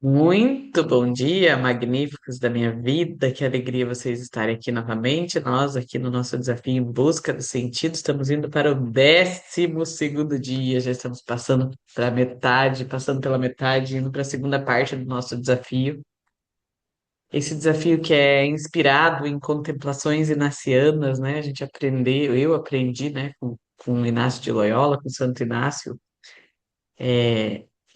Muito bom dia, magníficos da minha vida. Que alegria vocês estarem aqui novamente. Nós, aqui no nosso desafio em busca do sentido, estamos indo para o 12º dia. Já estamos passando para metade, passando pela metade, indo para a segunda parte do nosso desafio. Esse desafio que é inspirado em contemplações inacianas, né? A gente aprendeu, eu aprendi, né, com Inácio de Loyola, com Santo Inácio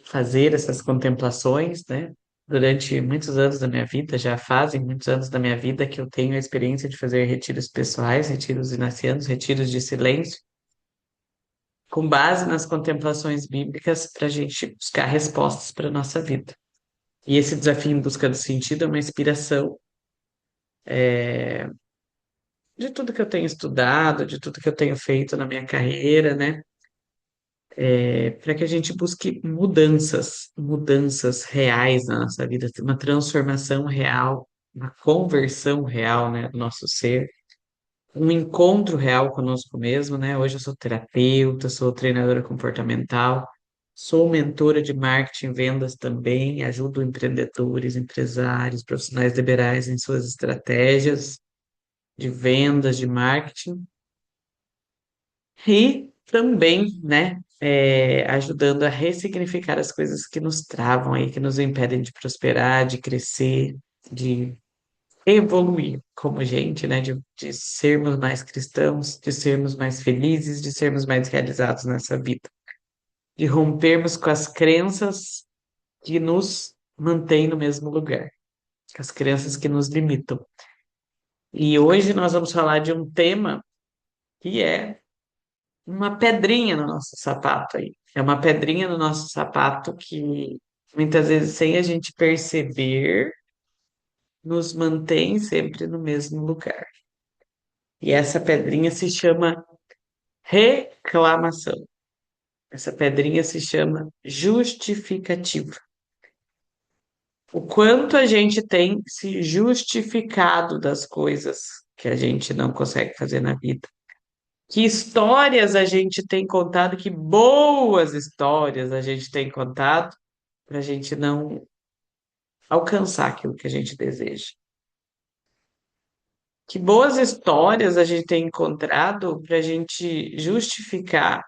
fazer essas contemplações, né? Durante muitos anos da minha vida, já fazem muitos anos da minha vida que eu tenho a experiência de fazer retiros pessoais, retiros inacianos, retiros de silêncio, com base nas contemplações bíblicas para a gente buscar respostas para a nossa vida. E esse desafio em busca do sentido é uma inspiração de tudo que eu tenho estudado, de tudo que eu tenho feito na minha carreira, né? Para que a gente busque mudanças reais na nossa vida, uma transformação real, uma conversão real, né, do nosso ser, um encontro real conosco mesmo, né? Hoje eu sou terapeuta, sou treinadora comportamental, sou mentora de marketing e vendas também, ajudo empreendedores, empresários, profissionais liberais em suas estratégias de vendas, de marketing. E também, né, ajudando a ressignificar as coisas que nos travam aí, que nos impedem de prosperar, de crescer, de evoluir como gente, né, de sermos mais cristãos, de sermos mais felizes, de sermos mais realizados nessa vida, de rompermos com as crenças que nos mantêm no mesmo lugar, com as crenças que nos limitam. E hoje nós vamos falar de um tema que é uma pedrinha no nosso sapato aí. É uma pedrinha no nosso sapato que muitas vezes, sem a gente perceber, nos mantém sempre no mesmo lugar. E essa pedrinha se chama reclamação. Essa pedrinha se chama justificativa. O quanto a gente tem se justificado das coisas que a gente não consegue fazer na vida. Que histórias a gente tem contado, que boas histórias a gente tem contado para a gente não alcançar aquilo que a gente deseja. Que boas histórias a gente tem encontrado para a gente justificar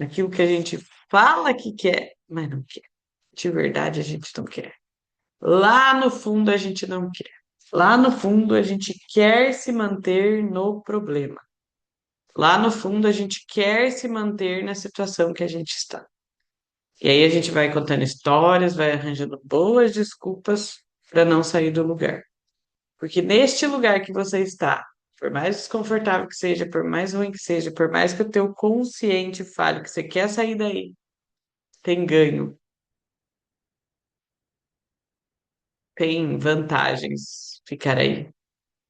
aquilo que a gente fala que quer, mas não quer. De verdade a gente não quer. Lá no fundo a gente não quer. Lá no fundo a gente quer se manter no problema. Lá no fundo a gente quer se manter na situação que a gente está. E aí a gente vai contando histórias, vai arranjando boas desculpas para não sair do lugar. Porque neste lugar que você está, por mais desconfortável que seja, por mais ruim que seja, por mais que o teu consciente fale que você quer sair daí, tem ganho, tem vantagens ficar aí,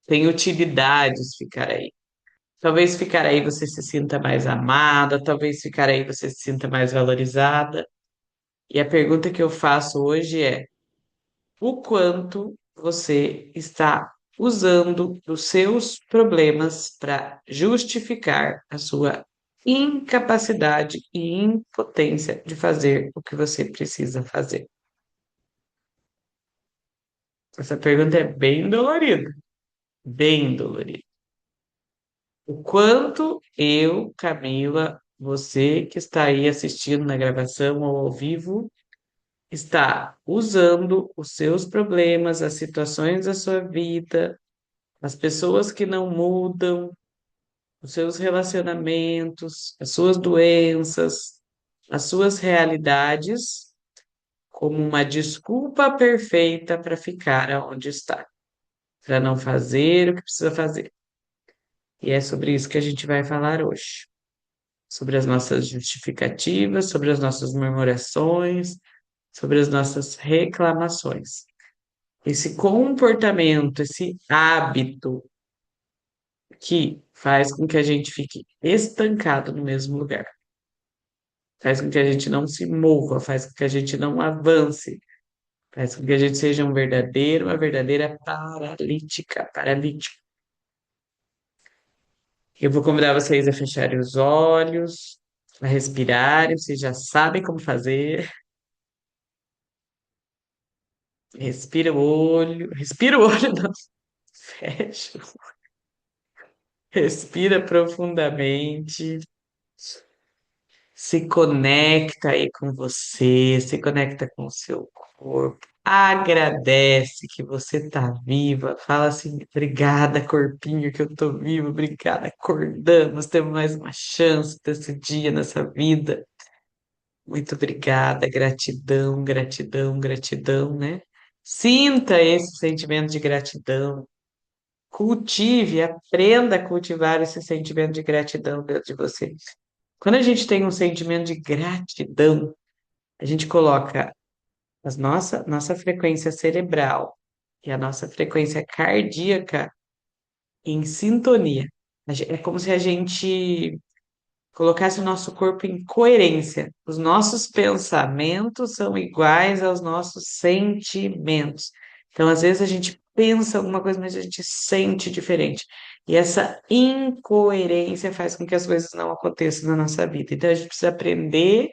tem utilidades ficar aí. Talvez ficar aí você se sinta mais amada, talvez ficar aí você se sinta mais valorizada. E a pergunta que eu faço hoje é: o quanto você está usando os seus problemas para justificar a sua incapacidade e impotência de fazer o que você precisa fazer? Essa pergunta é bem dolorida, bem dolorida. O quanto eu, Camila, você que está aí assistindo na gravação ou ao vivo, está usando os seus problemas, as situações da sua vida, as pessoas que não mudam, os seus relacionamentos, as suas doenças, as suas realidades, como uma desculpa perfeita para ficar onde está, para não fazer o que precisa fazer. E é sobre isso que a gente vai falar hoje. Sobre as nossas justificativas, sobre as nossas murmurações, sobre as nossas reclamações. Esse comportamento, esse hábito que faz com que a gente fique estancado no mesmo lugar, faz com que a gente não se mova, faz com que a gente não avance, faz com que a gente seja uma verdadeira paralítica, paralítico. Eu vou convidar vocês a fecharem os olhos, a respirarem, vocês já sabem como fazer. Respira o olho, não, fecha. Respira profundamente. Se conecta aí com você, se conecta com o seu corpo. Agradece que você tá viva. Fala assim: obrigada, corpinho, que eu tô viva. Obrigada, acordamos. Temos mais uma chance desse dia, nessa vida. Muito obrigada, gratidão, gratidão, gratidão, né? Sinta esse sentimento de gratidão. Cultive, aprenda a cultivar esse sentimento de gratidão dentro de você. Quando a gente tem um sentimento de gratidão, a gente coloca nossa frequência cerebral e a nossa frequência cardíaca em sintonia. É como se a gente colocasse o nosso corpo em coerência. Os nossos pensamentos são iguais aos nossos sentimentos. Então, às vezes, a gente pensa alguma coisa, mas a gente sente diferente. E essa incoerência faz com que as coisas não aconteçam na nossa vida. Então, a gente precisa aprender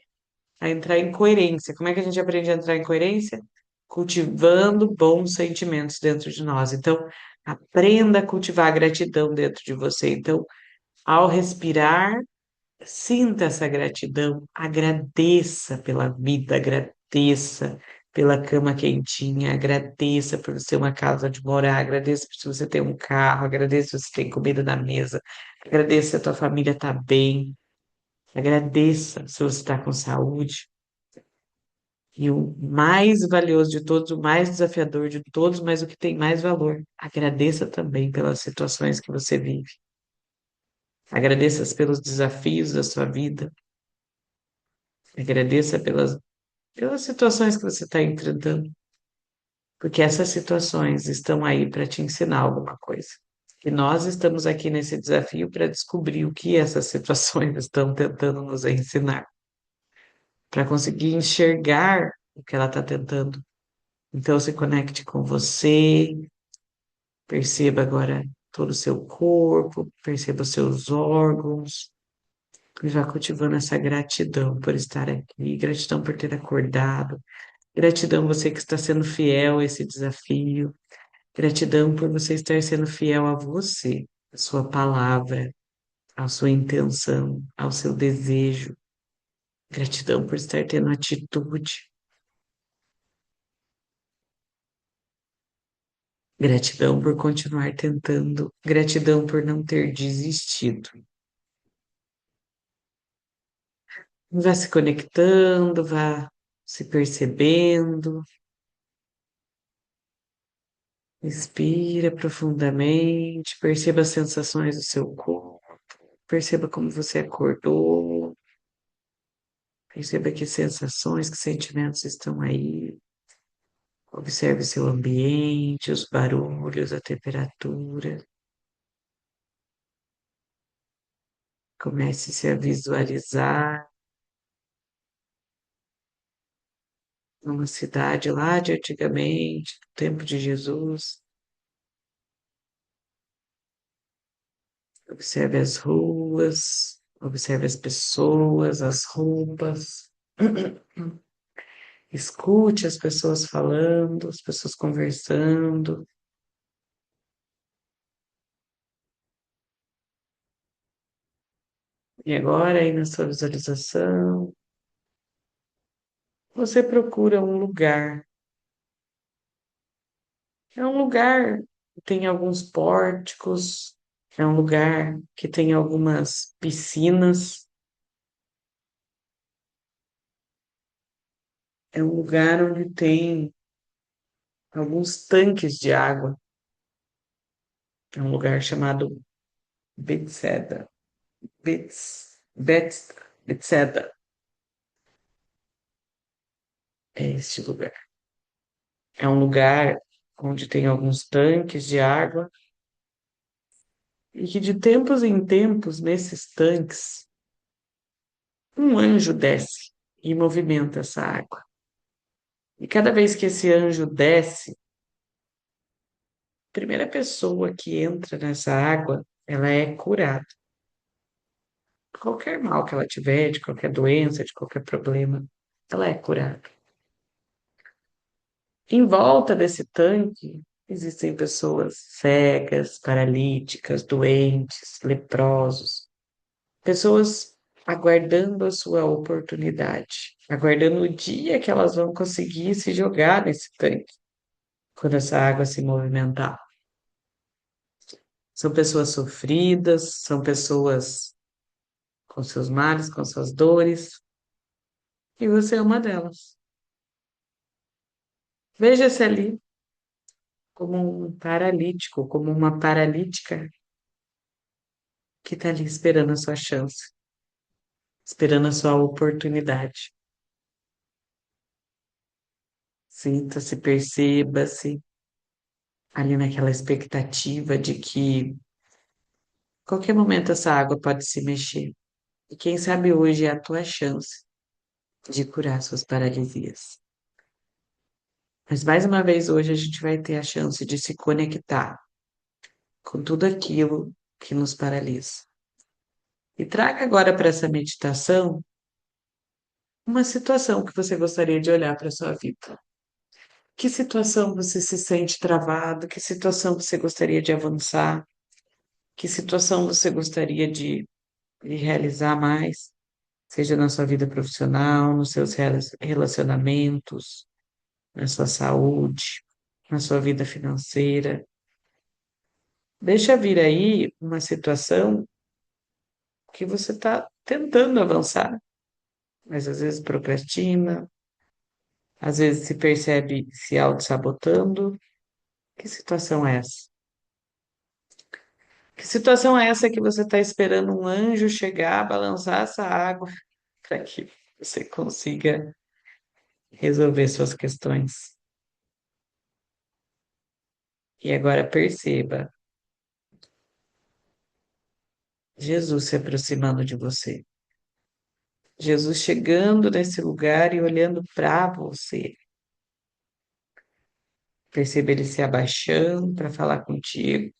a entrar em coerência. Como é que a gente aprende a entrar em coerência? Cultivando bons sentimentos dentro de nós. Então, aprenda a cultivar a gratidão dentro de você. Então, ao respirar, sinta essa gratidão, agradeça pela vida, agradeça pela cama quentinha, agradeça por você ter uma casa de morar, agradeça por você ter um carro, agradeça se você tem comida na mesa, agradeça se a tua família está bem, agradeça se você está com saúde. E o mais valioso de todos, o mais desafiador de todos, mas o que tem mais valor, agradeça também pelas situações que você vive. Agradeça pelos desafios da sua vida. Agradeça pelas situações que você está enfrentando, porque essas situações estão aí para te ensinar alguma coisa. E nós estamos aqui nesse desafio para descobrir o que essas situações estão tentando nos ensinar, para conseguir enxergar o que ela está tentando. Então, se conecte com você, perceba agora todo o seu corpo, perceba os seus órgãos, e vá cultivando essa gratidão por estar aqui, gratidão por ter acordado. Gratidão você que está sendo fiel a esse desafio. Gratidão por você estar sendo fiel a você, a sua palavra, a sua intenção, ao seu desejo. Gratidão por estar tendo atitude. Gratidão por continuar tentando. Gratidão por não ter desistido. Vá se conectando, vá se percebendo. Respira profundamente, perceba as sensações do seu corpo, perceba como você acordou. Perceba que sensações, que sentimentos estão aí. Observe seu ambiente, os barulhos, a temperatura. Comece-se a visualizar numa cidade lá de antigamente, no tempo de Jesus. Observe as ruas, observe as pessoas, as roupas. Escute as pessoas falando, as pessoas conversando. E agora, aí na sua visualização, você procura um lugar. É um lugar que tem alguns pórticos, é um lugar que tem algumas piscinas, é um lugar onde tem alguns tanques de água. É um lugar chamado Bethesda. Bethesda é este lugar. É um lugar onde tem alguns tanques de água e que de tempos em tempos, nesses tanques, um anjo desce e movimenta essa água. E cada vez que esse anjo desce, a primeira pessoa que entra nessa água, ela é curada. Qualquer mal que ela tiver, de qualquer doença, de qualquer problema, ela é curada. Em volta desse tanque existem pessoas cegas, paralíticas, doentes, leprosos, pessoas aguardando a sua oportunidade, aguardando o dia que elas vão conseguir se jogar nesse tanque, quando essa água se movimentar. São pessoas sofridas, são pessoas com seus males, com suas dores, e você é uma delas. Veja-se ali como um paralítico, como uma paralítica que está ali esperando a sua chance, esperando a sua oportunidade. Sinta-se, perceba-se ali naquela expectativa de que qualquer momento essa água pode se mexer. E quem sabe hoje é a tua chance de curar suas paralisias. Mas mais uma vez hoje a gente vai ter a chance de se conectar com tudo aquilo que nos paralisa. E traga agora para essa meditação uma situação que você gostaria de olhar para a sua vida. Que situação você se sente travado? Que situação você gostaria de avançar? Que situação você gostaria de realizar mais? Seja na sua vida profissional, nos seus relacionamentos, na sua saúde, na sua vida financeira. Deixa vir aí uma situação que você está tentando avançar, mas às vezes procrastina, às vezes se percebe se auto-sabotando. Que situação é essa? Que situação é essa que você está esperando um anjo chegar, balançar essa água para que você consiga resolver suas questões? E agora perceba Jesus se aproximando de você. Jesus chegando nesse lugar e olhando para você. Perceba ele se abaixando para falar contigo.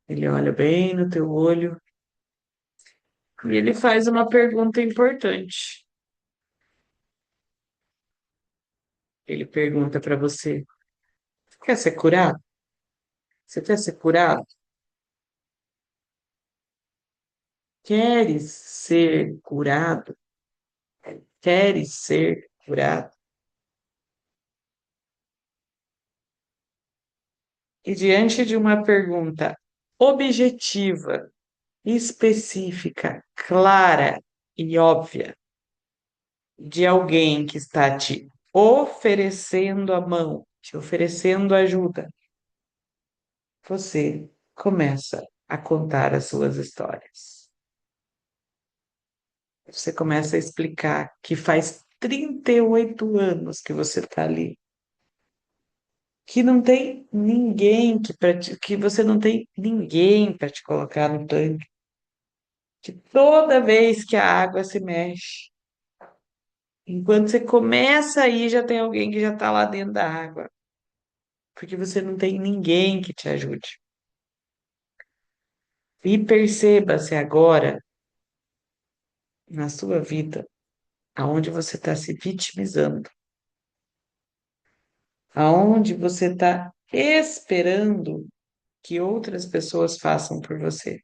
Ele olha bem no teu olho e ele faz uma pergunta importante. Ele pergunta para você: quer ser curado? Você quer ser curado? Queres ser curado? Queres ser curado? E diante de uma pergunta objetiva, específica, clara e óbvia de alguém que está te oferecendo a mão, te oferecendo ajuda, você começa a contar as suas histórias. Você começa a explicar que faz 38 anos que você está ali, que não tem ninguém que você não tem ninguém para te colocar no tanque, que toda vez que a água se mexe, enquanto você começa aí, já tem alguém que já está lá dentro da água, porque você não tem ninguém que te ajude. E perceba-se agora na sua vida aonde você está se vitimizando, aonde você está esperando que outras pessoas façam por você,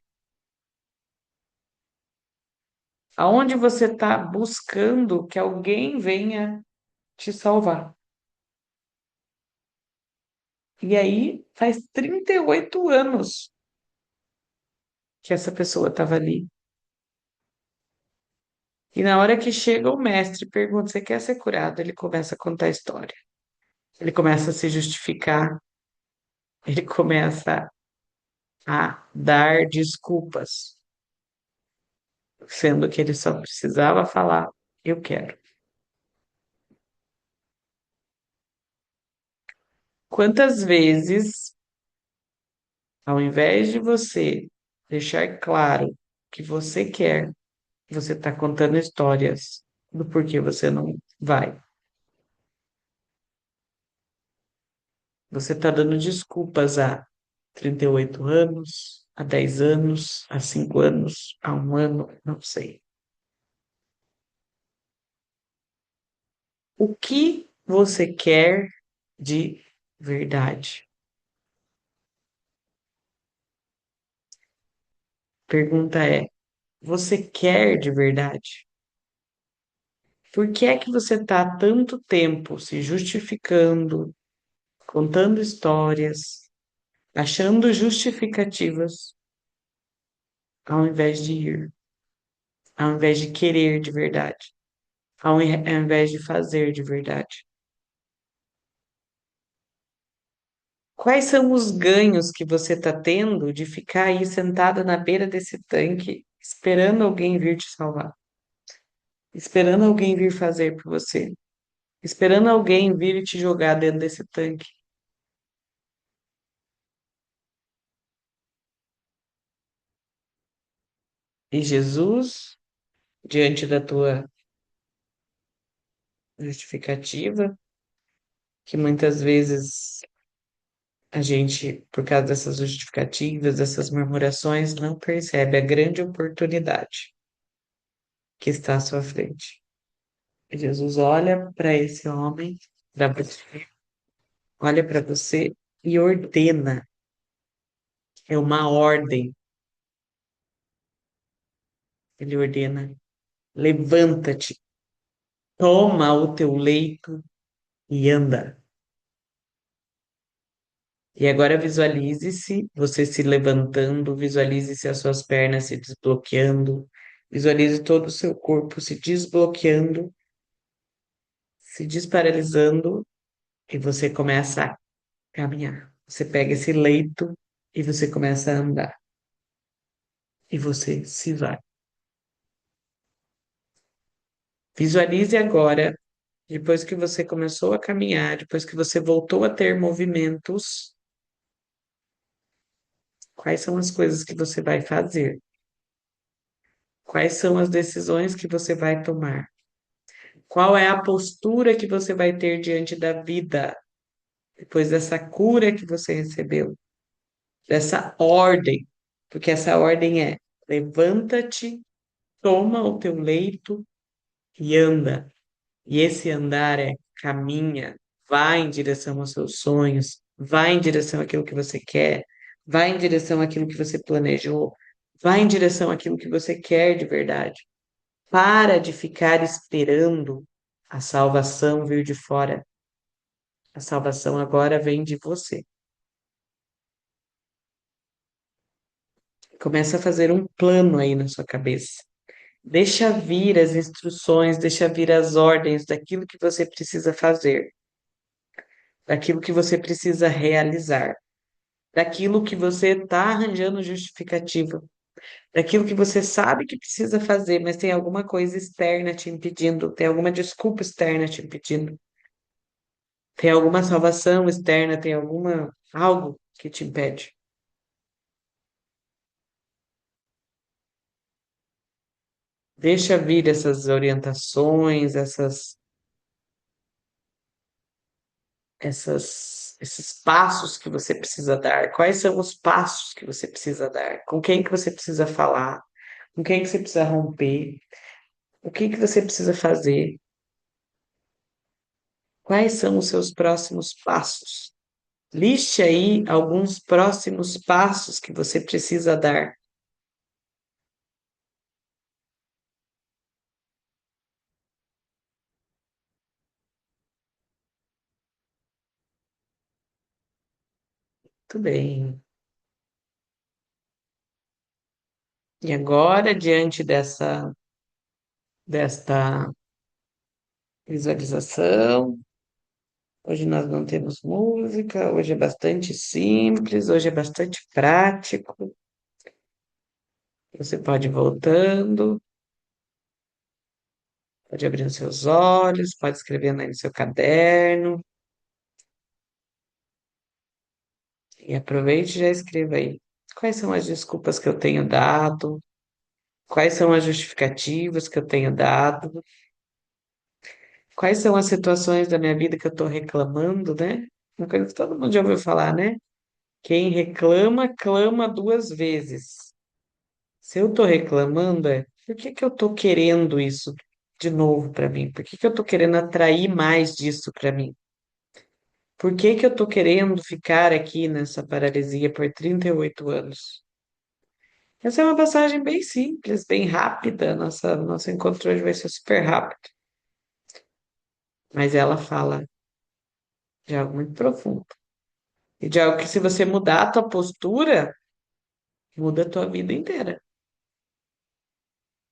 aonde você está buscando que alguém venha te salvar. E aí faz 38 anos que essa pessoa estava ali. E na hora que chega o mestre e pergunta: você quer ser curado? Ele começa a contar a história. Ele começa a se justificar. Ele começa a dar desculpas, sendo que ele só precisava falar: eu quero. Quantas vezes, ao invés de você deixar claro que você quer, você está contando histórias do porquê você não vai? Você está dando desculpas há 38 anos, há 10 anos, há 5 anos, há um ano, não sei. O que você quer de verdade? Pergunta é: você quer de verdade? Por que é que você está há tanto tempo se justificando, contando histórias, achando justificativas, ao invés de ir, ao invés de querer de verdade, ao invés de fazer de verdade? Quais são os ganhos que você está tendo de ficar aí sentada na beira desse tanque, esperando alguém vir te salvar, esperando alguém vir fazer por você, esperando alguém vir e te jogar dentro desse tanque? E Jesus, diante da tua justificativa, que muitas vezes a gente, por causa dessas justificativas, dessas murmurações, não percebe a grande oportunidade que está à sua frente. E Jesus olha para esse homem, para você, olha para você e ordena, é uma ordem. Ele ordena: levanta-te, toma o teu leito e anda. E agora visualize-se você se levantando, visualize-se as suas pernas se desbloqueando, visualize todo o seu corpo se desbloqueando, se desparalisando e você começa a caminhar. Você pega esse leito e você começa a andar e você se vai. Visualize agora, depois que você começou a caminhar, depois que você voltou a ter movimentos, quais são as coisas que você vai fazer? Quais são as decisões que você vai tomar? Qual é a postura que você vai ter diante da vida depois dessa cura que você recebeu, dessa ordem? Porque essa ordem é: levanta-te, toma o teu leito e anda. E esse andar é caminha, vai em direção aos seus sonhos, vai em direção àquilo que você quer, vai em direção àquilo que você planejou, vai em direção àquilo que você quer de verdade. Para de ficar esperando a salvação vir de fora. A salvação agora vem de você. Começa a fazer um plano aí na sua cabeça. Deixa vir as instruções, deixa vir as ordens daquilo que você precisa fazer, daquilo que você precisa realizar, daquilo que você está arranjando justificativa, daquilo que você sabe que precisa fazer, mas tem alguma coisa externa te impedindo, tem alguma desculpa externa te impedindo, tem alguma salvação externa, tem alguma algo que te impede. Deixa vir essas orientações, esses passos que você precisa dar. Quais são os passos que você precisa dar? Com quem que você precisa falar? Com quem que você precisa romper? O que que você precisa fazer? Quais são os seus próximos passos? Liste aí alguns próximos passos que você precisa dar. Tudo bem. E agora, diante desta visualização, hoje nós não temos música, hoje é bastante simples, hoje é bastante prático. Você pode ir voltando, pode abrir os seus olhos, pode escrever aí no seu caderno e aproveite e já escreva aí. Quais são as desculpas que eu tenho dado? Quais são as justificativas que eu tenho dado? Quais são as situações da minha vida que eu estou reclamando, né? Uma coisa que todo mundo já ouviu falar, né? Quem reclama, clama duas vezes. Se eu estou reclamando, é por que que eu estou querendo isso? de novo para mim? Por que que eu tô querendo atrair mais disso para mim? Por que que eu tô querendo ficar aqui nessa paralisia por 38 anos? Essa é uma passagem bem simples, bem rápida. Nosso encontro hoje vai ser super rápido. Mas ela fala de algo muito profundo. E de algo que, se você mudar a tua postura, muda a tua vida inteira.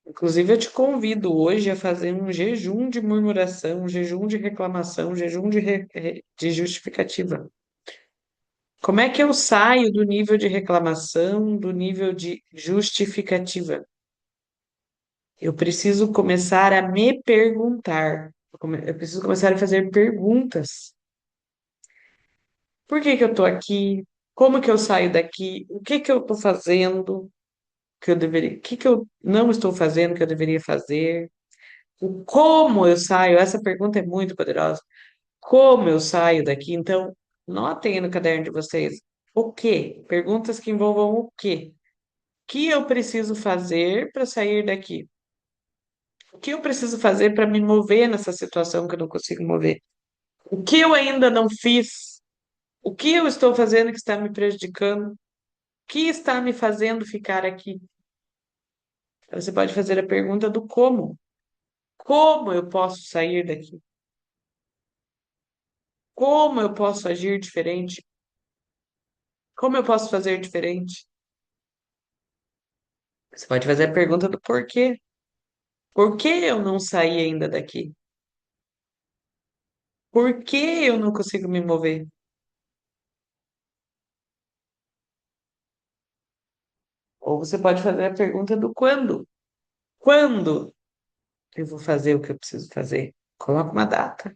Inclusive, eu te convido hoje a fazer um jejum de murmuração, um jejum de reclamação, um jejum de justificativa. Como é que eu saio do nível de reclamação, do nível de justificativa? Eu preciso começar a me perguntar. Eu preciso começar a fazer perguntas. Por que que eu estou aqui? Como que eu saio daqui? O que que eu estou fazendo que eu deveria? O que que eu não estou fazendo que eu deveria fazer? O como eu saio? Essa pergunta é muito poderosa. Como eu saio daqui? Então, notem aí no caderno de vocês. O quê? Perguntas que envolvam o quê? O que eu preciso fazer para sair daqui? O que eu preciso fazer para me mover nessa situação que eu não consigo mover? O que eu ainda não fiz? O que eu estou fazendo que está me prejudicando? O que está me fazendo ficar aqui? Você pode fazer a pergunta do como. Como eu posso sair daqui? Como eu posso agir diferente? Como eu posso fazer diferente? Você pode fazer a pergunta do porquê. Por que eu não saí ainda daqui? Por que eu não consigo me mover? Ou você pode fazer a pergunta do quando. Quando eu vou fazer o que eu preciso fazer? Coloca uma data.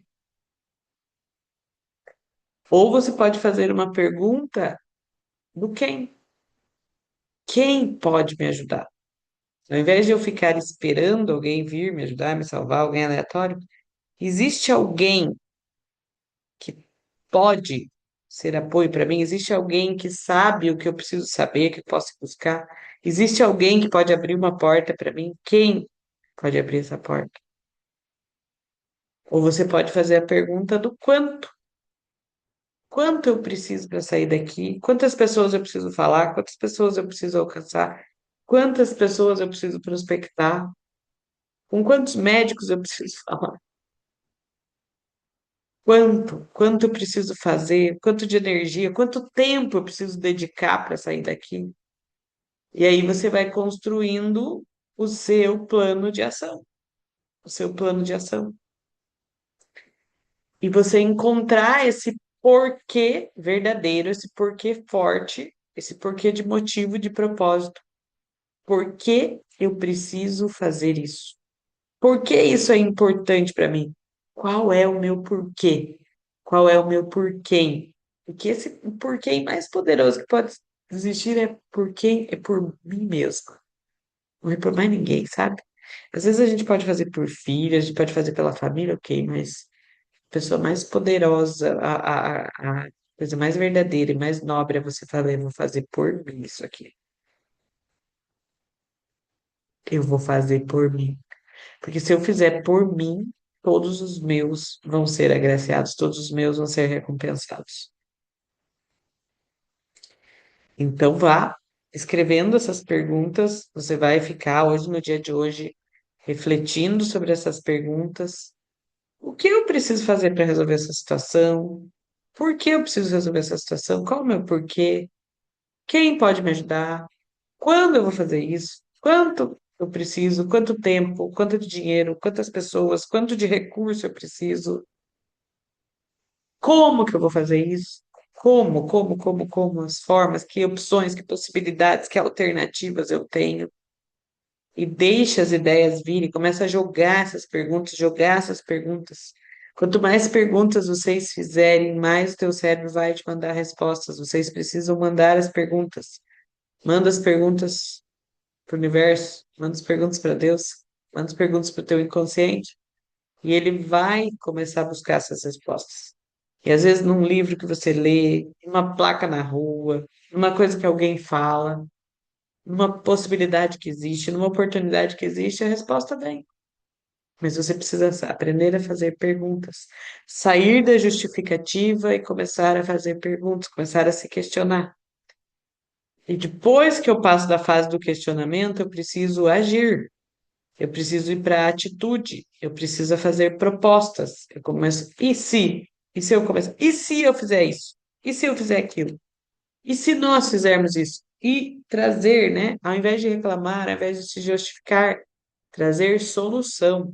Ou você pode fazer uma pergunta do quem. Quem pode me ajudar? Ao invés de eu ficar esperando alguém vir me ajudar, me salvar, alguém aleatório, existe alguém que pode ser apoio para mim? Existe alguém que sabe o que eu preciso saber, que eu posso buscar? Existe alguém que pode abrir uma porta para mim? Quem pode abrir essa porta? Ou você pode fazer a pergunta do quanto. Quanto eu preciso para sair daqui? Quantas pessoas eu preciso falar? Quantas pessoas eu preciso alcançar? Quantas pessoas eu preciso prospectar? Com quantos médicos eu preciso falar? Quanto eu preciso fazer? Quanto de energia? Quanto tempo eu preciso dedicar para sair daqui? E aí você vai construindo o seu plano de ação, o seu plano de ação. E você encontrar esse porquê verdadeiro, esse porquê forte, esse porquê de motivo, de propósito. Por que eu preciso fazer isso? Por que isso é importante para mim? Qual é o meu porquê? Qual é o meu porquê? Porque esse porquê mais poderoso que pode existir é porquê é por mim mesmo. Não é por mais ninguém, sabe? Às vezes a gente pode fazer por filho, a gente pode fazer pela família, ok, mas a pessoa mais poderosa, a coisa mais verdadeira e mais nobre é você falar, eu vou fazer por mim isso aqui. Eu vou fazer por mim. Porque se eu fizer por mim, todos os meus vão ser agraciados, todos os meus vão ser recompensados. Então vá escrevendo essas perguntas, você vai ficar hoje, no dia de hoje, refletindo sobre essas perguntas. O que eu preciso fazer para resolver essa situação? Por que eu preciso resolver essa situação? Qual é o meu porquê? Quem pode me ajudar? Quando eu vou fazer isso? Quanto eu preciso? Quanto tempo? Quanto de dinheiro? Quantas pessoas? Quanto de recurso eu preciso? Como que eu vou fazer isso? Como? As formas, que opções, que possibilidades, que alternativas eu tenho? E deixa as ideias virem, começa a jogar essas perguntas, jogar essas perguntas. Quanto mais perguntas vocês fizerem, mais o teu cérebro vai te mandar respostas. Vocês precisam mandar as perguntas. Manda as perguntas para o universo, manda as perguntas para Deus, manda as perguntas para o teu inconsciente, e ele vai começar a buscar essas respostas. E às vezes num livro que você lê, numa placa na rua, numa coisa que alguém fala, numa possibilidade que existe, numa oportunidade que existe, a resposta vem. Mas você precisa aprender a fazer perguntas, sair da justificativa e começar a fazer perguntas, começar a se questionar. E depois que eu passo da fase do questionamento, eu preciso agir, eu preciso ir para a atitude, eu preciso fazer propostas. Eu começo, e se? E se eu começar? E se eu fizer isso? E se eu fizer aquilo? E se nós fizermos isso? E trazer, né? Ao invés de reclamar, ao invés de se justificar, trazer solução.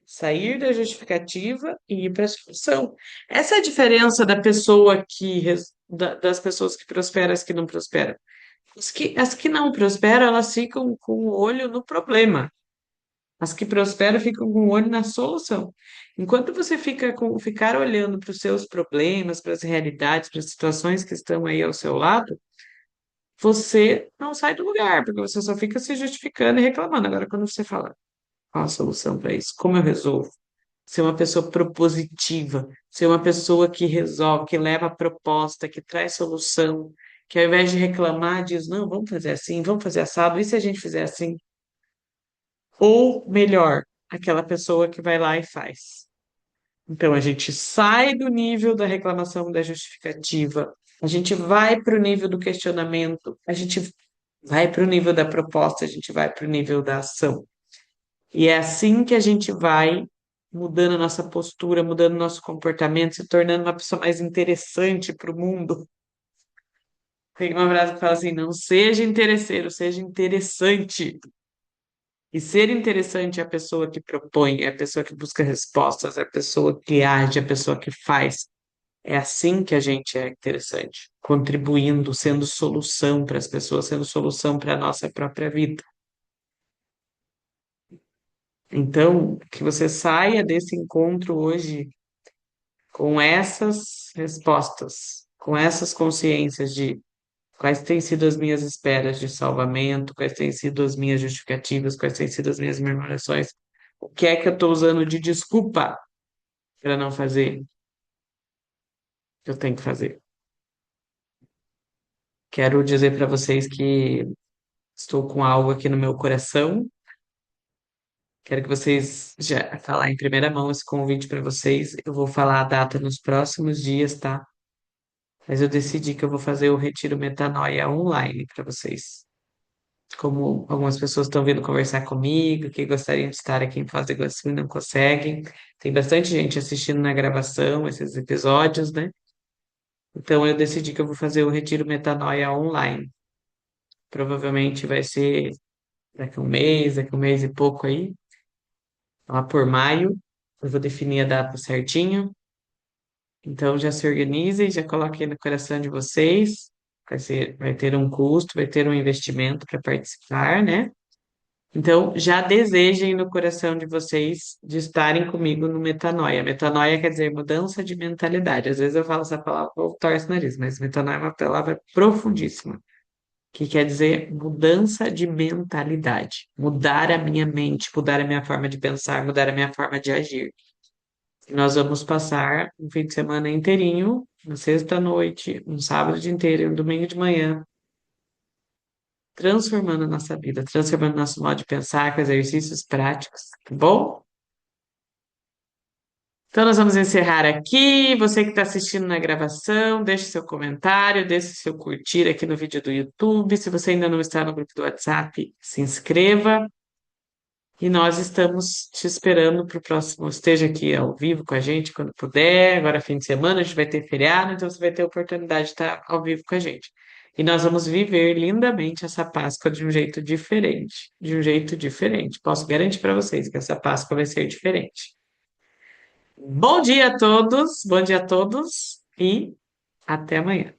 Sair da justificativa e ir para a solução. Essa é a diferença da pessoa das pessoas que prosperam e as que não prosperam. As que não prosperam, elas ficam com o olho no problema. As que prosperam ficam com o olho na solução. Enquanto você ficar olhando para os seus problemas, para as realidades, para as situações que estão aí ao seu lado, você não sai do lugar, porque você só fica se justificando e reclamando. Agora, quando você fala, qual a solução para isso? Como eu resolvo? Ser uma pessoa propositiva, ser uma pessoa que resolve, que leva a proposta, que traz solução, que ao invés de reclamar, diz, não, vamos fazer assim, vamos fazer assado, e se a gente fizer assim? Ou melhor, aquela pessoa que vai lá e faz. Então a gente sai do nível da reclamação, da justificativa, a gente vai para o nível do questionamento, a gente vai para o nível da proposta, a gente vai para o nível da ação. E é assim que a gente vai mudando a nossa postura, mudando o nosso comportamento, se tornando uma pessoa mais interessante para o mundo. Tem uma frase que fala assim: não seja interesseiro, seja interessante. E ser interessante é a pessoa que propõe, é a pessoa que busca respostas, é a pessoa que age, é a pessoa que faz. É assim que a gente é interessante, contribuindo, sendo solução para as pessoas, sendo solução para a nossa própria vida. Então, que você saia desse encontro hoje com essas respostas, com essas consciências de quais têm sido as minhas esperas de salvamento, quais têm sido as minhas justificativas, quais têm sido as minhas murmurações, o que é que eu estou usando de desculpa para não fazer o que eu tenho que fazer. Quero dizer para vocês que estou com algo aqui no meu coração. Quero que vocês já falar em primeira mão esse convite para vocês. Eu vou falar a data nos próximos dias, tá? Mas eu decidi que eu vou fazer o Retiro Metanoia online para vocês. Como algumas pessoas estão vindo conversar comigo, que gostariam de estar aqui em Foz do Iguaçu e não conseguem. Tem bastante gente assistindo na gravação esses episódios, né? Então eu decidi que eu vou fazer o Retiro Metanoia online. Provavelmente vai ser daqui um mês e pouco aí, lá por maio. Eu vou definir a data certinho. Então já se organizem, já coloquem no coração de vocês. Vai ter um custo, vai ter um investimento para participar, né? Então, já desejem no coração de vocês de estarem comigo no metanoia. Metanoia quer dizer mudança de mentalidade. Às vezes eu falo essa palavra, eu torço o nariz, mas metanoia é uma palavra profundíssima, que quer dizer mudança de mentalidade. Mudar a minha mente, mudar a minha forma de pensar, mudar a minha forma de agir. E nós vamos passar um fim de semana inteirinho, na sexta à noite, um sábado dia inteiro e um domingo de manhã, transformando a nossa vida, transformando nosso modo de pensar com exercícios práticos, tá bom? Então, nós vamos encerrar aqui. Você que está assistindo na gravação, deixe seu comentário, deixe seu curtir aqui no vídeo do YouTube. Se você ainda não está no grupo do WhatsApp, se inscreva. E nós estamos te esperando para o próximo. Esteja aqui ao vivo com a gente quando puder. Agora, fim de semana, a gente vai ter feriado, então você vai ter a oportunidade de estar ao vivo com a gente. E nós vamos viver lindamente essa Páscoa de um jeito diferente. De um jeito diferente. Posso garantir para vocês que essa Páscoa vai ser diferente. Bom dia a todos e até amanhã.